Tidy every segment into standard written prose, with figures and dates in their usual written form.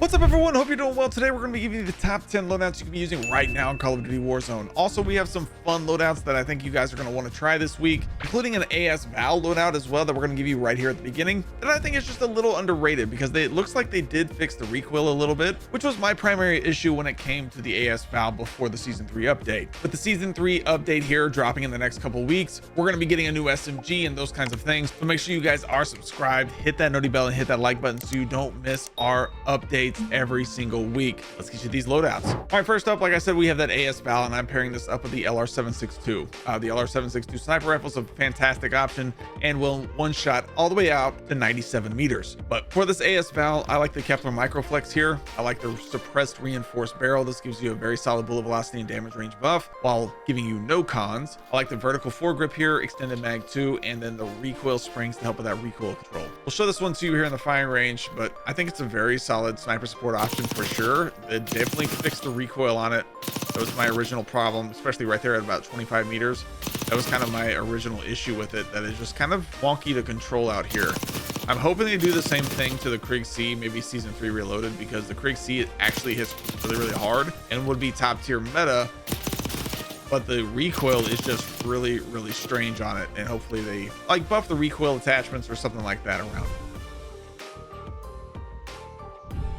What's up, everyone? Hope you're doing well. Today we're going to be giving you the top 10 loadouts you can be using right now in Call of Duty Warzone. Also, we have some fun loadouts that I think you guys are going to want to try this week, including an AS Val loadout as well that we're going to give you right here at the beginning. That I think is just a little underrated because it looks like they did fix the recoil a little bit, which was my primary issue when it came to the AS Val before the Season 3 update. With the Season 3 update here dropping in the next couple weeks, we're going to be getting a new SMG and those kinds of things. So make sure you guys are subscribed, hit that noti bell, and hit that like button so you don't miss our updates every single week. Let's get you these loadouts. All right, first up, like I said, we have that AS Val, and I'm pairing this up with the LR762. The LR762 sniper rifle is a fantastic option and will one shot all the way out to 97 meters. But for this AS Val, I like the Kepler Microflex here. I like the suppressed reinforced barrel. This gives you a very solid bullet velocity and damage range buff while giving you no cons. I like the vertical foregrip here, extended mag 2, and then the recoil springs to help with that recoil control. We'll show this one to you here in the firing range, but I think it's a very solid sniper support option for sure. It definitely fixed the recoil on it. That was my original problem, especially right there at about 25 meters. That was kind of my original issue with it, that is just kind of wonky to control out here. I'm hoping they do the same thing to the Krig C, maybe Season 3 Reloaded, because the Krig C actually hits really hard and would be top tier meta, but the recoil is just really strange on it, and hopefully they like buff the recoil attachments or something like that around it.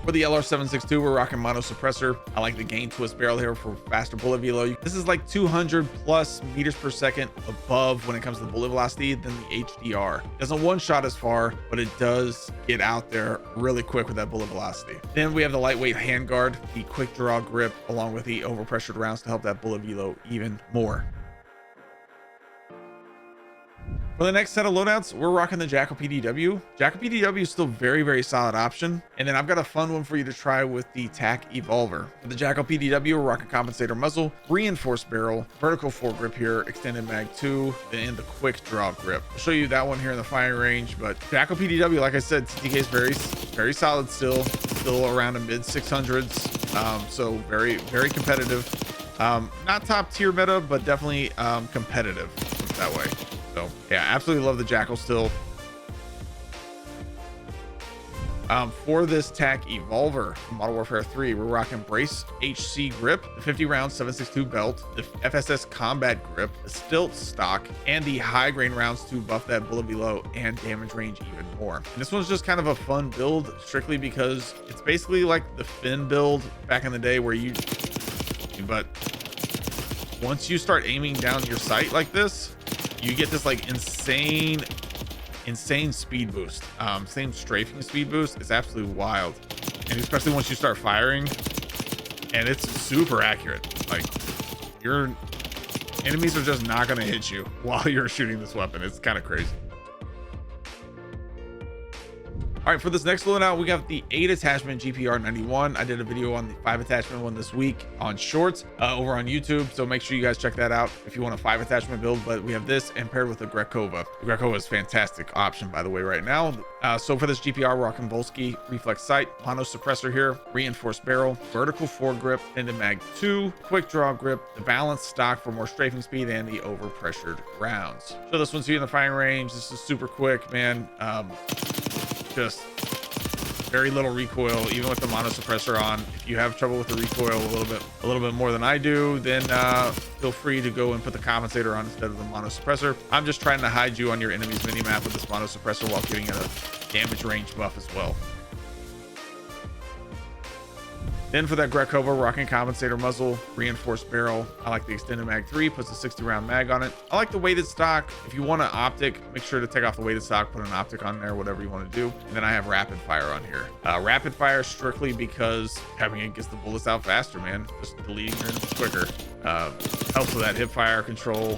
For the LR762, we're rocking mono suppressor. I like the gain twist barrel here for faster bullet velo. This is like 200 plus meters per second above when it comes to the bullet velocity than the HDR. It doesn't one shot as far, but it does get out there really quick with that bullet velocity. Then we have the lightweight handguard, the quick draw grip, along with the overpressured rounds to help that bullet velo even more. For the next set of loadouts, we're rocking the Jackal PDW. Jackal PDW is still very solid option. And then I've got a fun one for you to try with the TAC Evolver. For the Jackal PDW, we're rocking compensator muzzle, reinforced barrel, vertical foregrip here, extended mag 2, and the quick draw grip. I'll show you that one here in the firing range, but Jackal PDW, like I said, TTK is very solid still around the mid 600s. So very competitive. Not top tier meta, but definitely competitive that way. So yeah, absolutely love the Jackal still. For this TAC Evolver from Modern Warfare 3, we're rocking brace HC grip, the 50 round 7.62 belt, the FSS combat grip, the stilt stock, and the high grain rounds to buff that bullet velo and damage range even more. And this one's just kind of a fun build strictly because it's basically like the Finn build back in the day where but once you start aiming down your sight like this, you get this like insane speed boost. Same strafing speed boost. It's absolutely wild, and especially once you start firing, and it's super accurate. Like, your enemies are just not going to hit you while you're shooting this weapon. It's kind of crazy. All right, for this next loadout, we got the 8 attachment GPR 91. I did a video on the 5 attachment one this week on shorts over on YouTube, so make sure you guys check that out if you want a 5 attachment build. But we have this and paired with the GREKHOVA. The GREKHOVA is a fantastic option, by the way, right now. So for this GPR, we're rocking Volsky reflex sight, mono suppressor here, reinforced barrel, vertical foregrip, extended mag 2, quick draw grip, the balanced stock for more strafing speed, and the overpressured rounds. So this one's here in the firing range. This is super quick, man. Just very little recoil, even with the mono suppressor on. If you have trouble with the recoil a little bit more than I do, then feel free to go and put the compensator on instead of the mono suppressor. I'm just trying to hide you on your enemy's mini map with this mono suppressor while giving it a damage range buff as well. Then for that GREKHOVA, rocking compensator muzzle, reinforced barrel. I like the extended mag 3, puts a 60 round mag on it. I like the weighted stock. If you want an optic, make sure to take off the weighted stock, put an optic on there, whatever you want to do. And then I have rapid fire on here. Rapid fire strictly because having it gets the bullets out faster, man. Just deleting your enemies quicker. Helps with that hip fire control.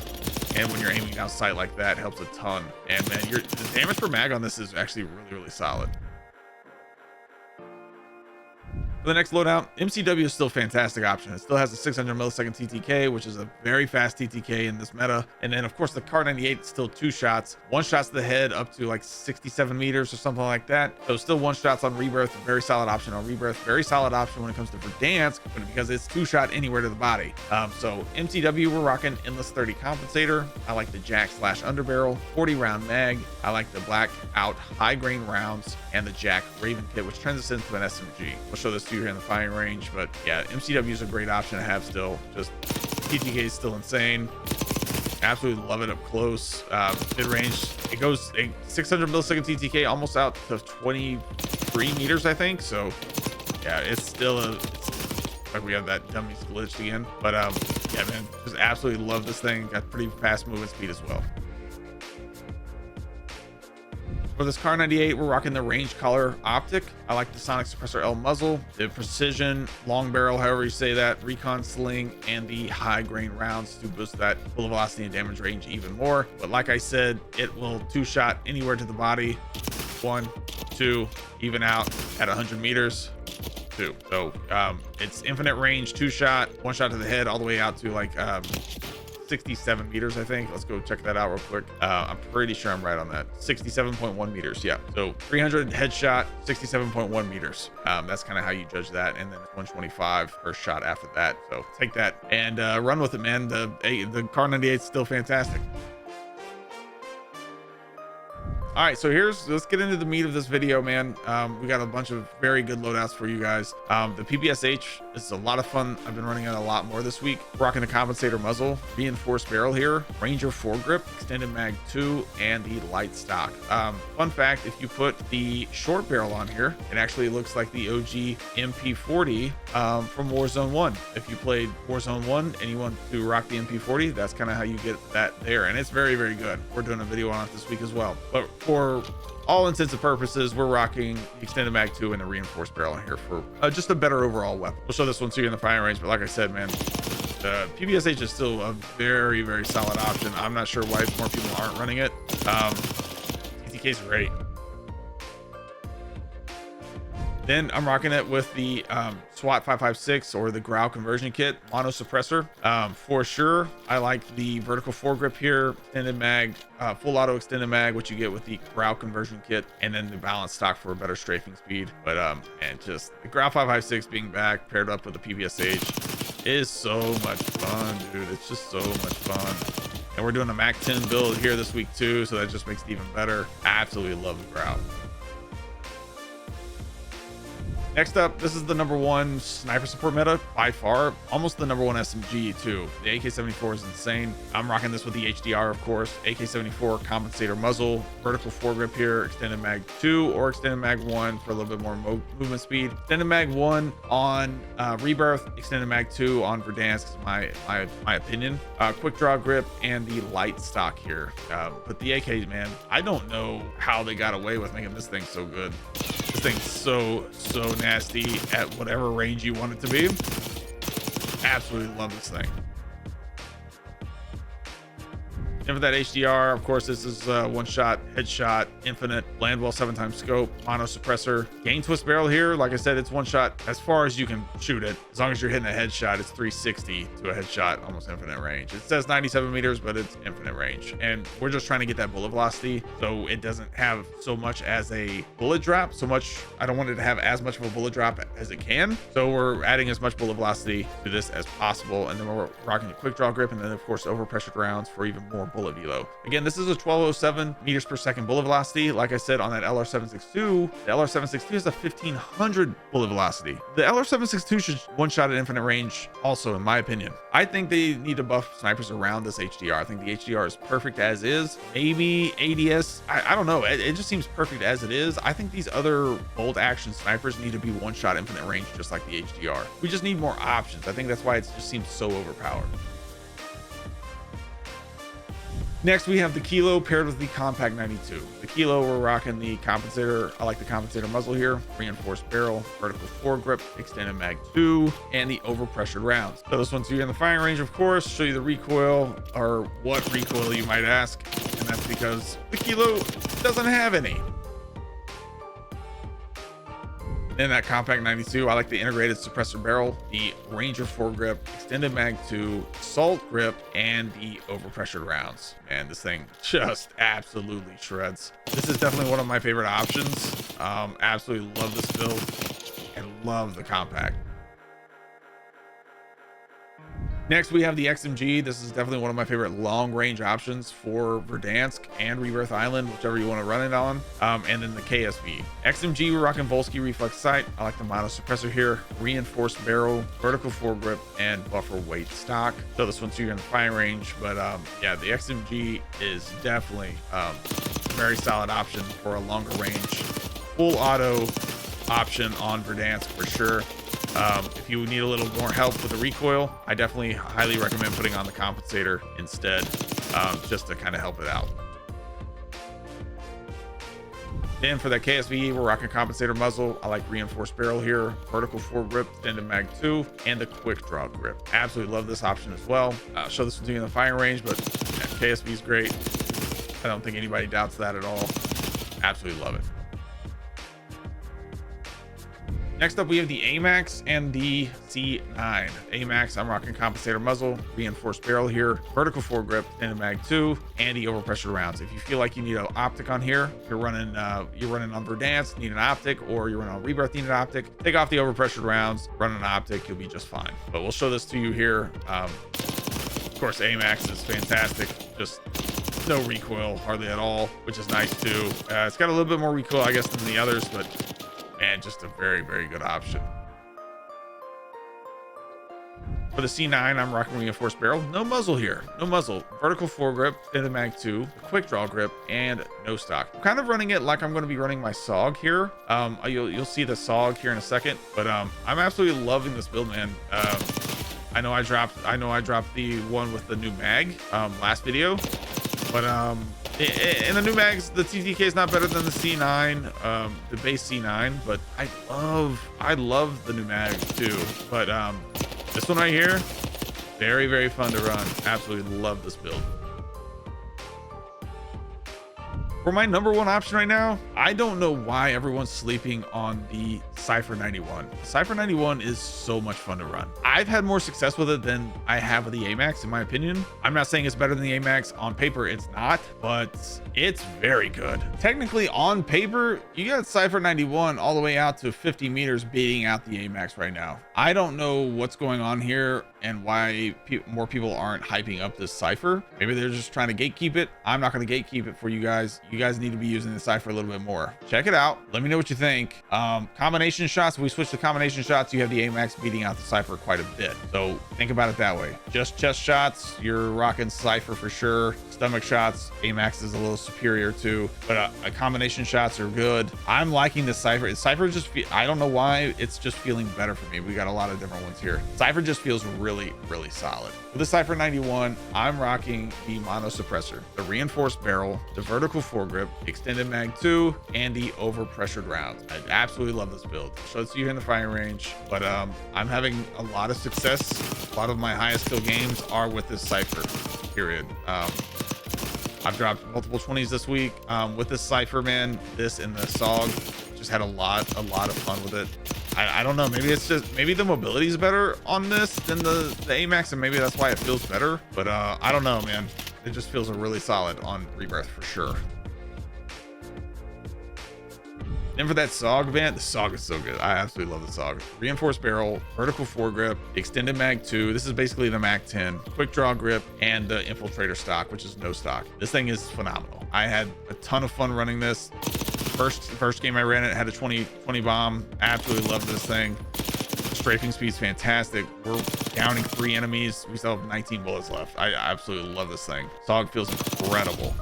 And when you're aiming down sight like that, helps a ton. And man, the damage per mag on this is actually really solid. For the next loadout, MCW is still a fantastic option. It still has a 600 millisecond TTK, which is a very fast TTK in this meta. And then of course the Kar 98 is still 2 shots, 1 shot to the head up to like 67 meters or something like that. So still 1 shots on rebirth, very solid option on rebirth, very solid option when it comes to Verdansk, but because it's 2 shot anywhere to the body. So MCW, we're rocking endless 30 compensator. I like the jack / underbarrel, 40 round mag. I like the black out high grain rounds and the jack Raven kit, which turns us into an SMG. We'll show this to you here in the firing range, but yeah, MCW is a great option to have still. Just TTK is still insane. Absolutely love it up close. Mid range, it goes a 600 millisecond TTK almost out to 23 meters, I think. So yeah, it's still like we have that dummy glitched again, but yeah, man, just absolutely love this thing. Got pretty fast movement speed as well. For this Kar 98, we're rocking the range collar optic. I like the sonic suppressor L muzzle, the precision long barrel, however you say that, recon sling, and the high grain rounds to boost that bullet velocity and damage range even more. But like I said, it will 2 shot anywhere to the body, 1, 2, even out at 100 meters. 2. So it's infinite range, 2 shot, 1 shot to the head, all the way out to like 67 meters, I think. Let's go check that out real quick. I'm pretty sure I'm right on that. 67.1 meters. Yeah. So 300 headshot, 67.1 meters. That's kind of how you judge that. And then 125 per shot after that. So take that and run with it, man. The Kar 98 is still fantastic. All right, so let's get into the meat of this video, man. We got a bunch of very good loadouts for you guys. The PPSH is a lot of fun. I've been running it a lot more this week. Rocking the compensator muzzle, reinforced barrel here, Ranger foregrip, extended mag 2, and the light stock. Fun fact, if you put the short barrel on here, it actually looks like the OG MP40 from Warzone 1. If you played Warzone 1 and you want to rock the MP40, that's kind of how you get that there. And it's very, very good. We're doing a video on it this week as well. But for all intents and purposes, we're rocking the extended mag 2 and the reinforced barrel in here for just a better overall weapon. We'll show this one to you in the firing range, but like I said, man, the PPSH is still a very, very solid option. I'm not sure why more people aren't running it. TTK is great. Then I'm rocking it with the SWAT 556 or the GRAU conversion kit mono suppressor. For sure, I like the vertical foregrip here, extended mag, full auto extended mag, which you get with the GRAU conversion kit, and then the balance stock for a better strafing speed. But and just the GRAU 556 being back paired up with the PPSH is so much fun, dude. It's just so much fun. And we're doing a Mac 10 build here this week too, so that just makes it even better. Absolutely love the GRAU. Next up, this is the #1 sniper support meta by far, almost the #1 SMG too. The AK-74 is insane. I'm rocking this with the HDR, of course. AK-74 compensator muzzle, vertical foregrip here, extended mag 2 or extended mag 1 for a little bit more movement speed. Extended mag 1 on rebirth, extended mag 2 on Verdansk is my opinion. Quick draw grip and the light stock here. But the AK, man, I don't know how they got away with making this thing so good. This thing's so nasty at whatever range you want it to be. Absolutely love this thing. And for that HDR, of course, this is 1 shot, headshot, infinite, land well 7x scope, mono suppressor, gain twist barrel here. Like I said, it's 1 shot as far as you can shoot it. As long as you're hitting a headshot, it's 360 to a headshot, almost infinite range. It says 97 meters, but it's infinite range. And we're just trying to get that bullet velocity, so it doesn't have so much as a bullet drop. I don't want it to have as much of a bullet drop as it can. So we're adding as much bullet velocity to this as possible. And then we're rocking a quick draw grip, and then of course overpressured rounds for even more bullet velo. Again, this is a 1207 meters per second bullet velocity. Like I said, on that LR762, the LR762 is a 1500 bullet velocity. The LR762 should 1 shot at infinite range also, in my opinion. I think they need to buff snipers around this HDR. I think the HDR is perfect as is. Maybe ADS, I don't know. It just seems perfect as it is. I think these other bolt action snipers need to be 1 shot infinite range, just like the HDR. We just need more options. I think that's why it just seems so overpowered. Next, we have the Kilo paired with the KOPAKT 92. The Kilo, we're rocking the compensator. I like the compensator muzzle here, reinforced barrel, vertical foregrip, extended mag 2, and the overpressured rounds. So this one's here in the firing range, of course. Show you the recoil, or what recoil you might ask, and that's because the Kilo doesn't have any. In that Compact 92, I like the integrated suppressor barrel, the Ranger foregrip, extended mag 2, assault grip, and the overpressured rounds. Man, this thing just absolutely shreds. This is definitely one of my favorite options. Absolutely love this build and love the Compact. Next, we have the XMG. This is definitely one of my favorite long range options for Verdansk and Rebirth Island, whichever you want to run it on. And then the KSV. XMG, we're rocking Volsky reflex sight. I like the mono suppressor here, reinforced barrel, vertical foregrip, and buffer weight stock. So this one's here in the firing range, but yeah, the XMG is definitely a very solid option for a longer range, full auto option on Verdansk for sure. If you need a little more help with the recoil, I definitely highly recommend putting on the compensator instead, just to kind of help it out. Then for that KSV, we're rocking compensator muzzle. I like reinforced barrel here, vertical foregrip, extended mag 2, and the quick draw grip. Absolutely love this option as well. I'll show this one to you in the firing range, but yeah, KSV is great. I don't think anybody doubts that at all. Absolutely love it. Next up, we have the AMAX and the C9. AMAX, I'm rocking compensator muzzle, reinforced barrel here, vertical foregrip, extended mag 2, and the overpressured rounds. If you feel like you need an optic on here, you're running on Verdansk, need an optic, or you're running on Rebirth, need an optic, take off the overpressured rounds, run an optic, you'll be just fine. But we'll show this to you here. Of course, AMAX is fantastic. Just no recoil hardly at all, which is nice too. It's got a little bit more recoil, I guess, than the others, but and just a very, very good option. For the C9, I'm rocking reinforced barrel. No muzzle here. No muzzle. Vertical foregrip, extended mag 2, quick draw grip, and no stock. I'm kind of running it like I'm going to be running my SOG here. You'll see the SOG here in a second, but I'm absolutely loving this build, man. I know I dropped the one with the new mag last video, but in the new mags, the TTK is not better than the C9, the base C9, but I love the new mag too. But this one right here, very, very fun to run. Absolutely love this build. For my number one option right now, I don't know why everyone's sleeping on the Cypher 91. The Cypher 91 is so much fun to run. I've had more success with it than I have with the AMAX, in my opinion. I'm not saying it's better than the AMAX. On paper, it's not, but it's very good. Technically, on paper, you got Cypher 91 all the way out to 50 meters beating out the AMAX right now. I don't know what's going on here and why more people aren't hyping up this Cypher. Maybe they're just trying to gatekeep it. I'm not going to gatekeep it for you guys. You guys need to be using the Cypher a little bit more. Check it out. Let me know what you think. Combination shots, if we switch to combination shots, you have the AMAX beating out the Cypher quite a bit. So think about it that way. Just chest shots, you're rocking Cypher for sure. Stomach shots, AMAX is a little superior too, but combination shots are good. I'm liking the Cypher. Cypher just, I don't know why, it's just feeling better for me. We got a lot of different ones here. Cypher just feels really, really solid. With the Cypher 91, I'm rocking the mono suppressor, the reinforced barrel, the vertical foregrip, extended mag 2, and the overpressured rounds. I absolutely love this build. So it's you in the firing range, but I'm having a lot of success. A lot of my highest kill games are with this Cypher, period. I've dropped multiple 20s this week with this Cypher, man. This and the SOG, just had a lot of fun with it. I don't know, maybe it's just, maybe the mobility is better on this than the AMAX, and maybe that's why it feels better, but I don't know, man. It just feels really solid on Rebirth for sure. And for that SOG event, the SOG is so good. I absolutely love the SOG. Reinforced barrel, vertical foregrip, extended mag 2. This is basically the mag 10, quick draw grip, and the infiltrator stock, which is no stock. This thing is phenomenal. I had a ton of fun running this. First game I ran it had a 20 bomb. Absolutely love this thing. Strafing speed's fantastic. We're downing 3 enemies. We still have 19 bullets left. I absolutely love this thing. SOG feels incredible.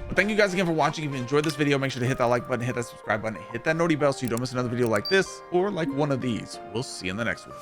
But thank you guys again for watching. If you enjoyed this video, make sure to hit that like button, hit that subscribe button, hit that noti bell so you don't miss another video like this or like one of these. We'll see you in the next one.